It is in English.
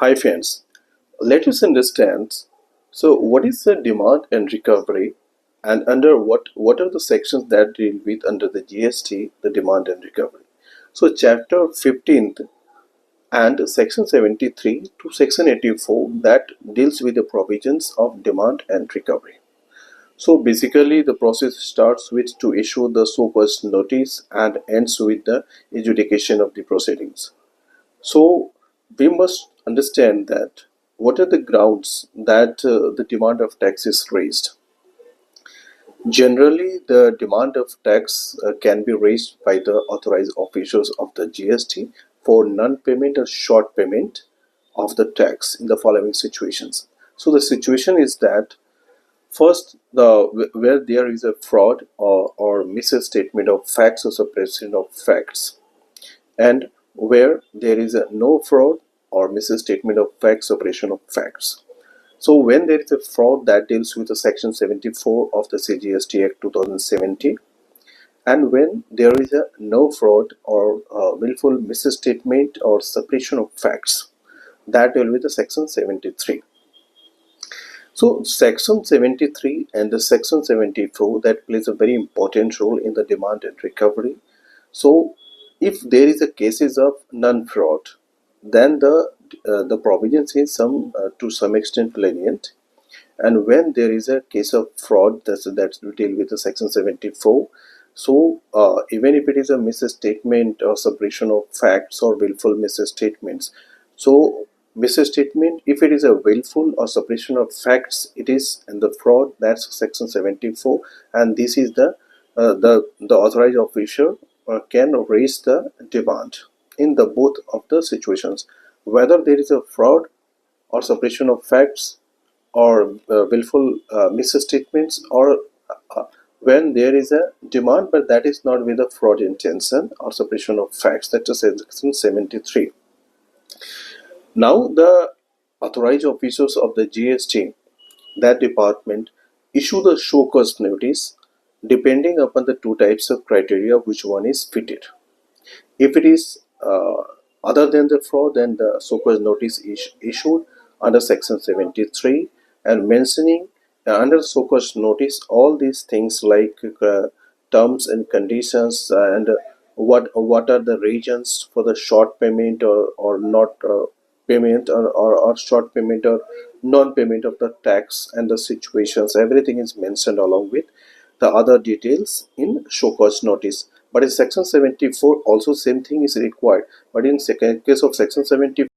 Hi friends, let us understand. So, what is the demand and recovery, and under what are the sections that deal with under the GST, the demand and recovery? So, Chapter 15 and Section 73 to Section 84 that deals with the provisions of demand and recovery. So, basically, the process starts with to issue the so-called notice and ends with the adjudication of the proceedings. So we must understand that what are the grounds that the demand of tax is raised. Generally, the demand of tax can be raised by the authorized officials of the GST for non-payment or short payment of the tax in the following situations. So the situation is that first, where there is a fraud or misstatement of facts or suppression of facts, and where there is no fraud or misstatement of facts, suppression of facts. So when there is a fraud, that deals with the section 74 of the CGST Act 2017, and when there is a no fraud or willful misstatement or suppression of facts, that deal with the section 73. So section 73 and the section 74 that plays a very important role in the demand and recovery. So if there is a cases of non-fraud, then the provisions is to some extent lenient, and when there is a case of fraud, that's we deal with the section 74. So even if it is a misstatement or suppression of facts or willful misstatements, so misstatement, if it is a willful or suppression of facts, it is, and the fraud, that's section 74, and this is the authorized official can raise the demand in the both of the situations, whether there is a fraud or suppression of facts or willful misstatements, or when there is a demand but that is not with a fraud intention or suppression of facts. That is section 73. Now the authorized officers of the GST, that department, issue the show cause notice depending upon the two types of criteria which one is fitted. If it is other than the fraud, then the show cause notice is issued under section 73, and mentioning under show cause notice all these things like terms and conditions, and what are the regions for the short payment or not payment, or short payment or non-payment of the tax, and the situations, everything is mentioned along with the other details in show cause notice. But in section 74 also same thing is required, but in second case of section 74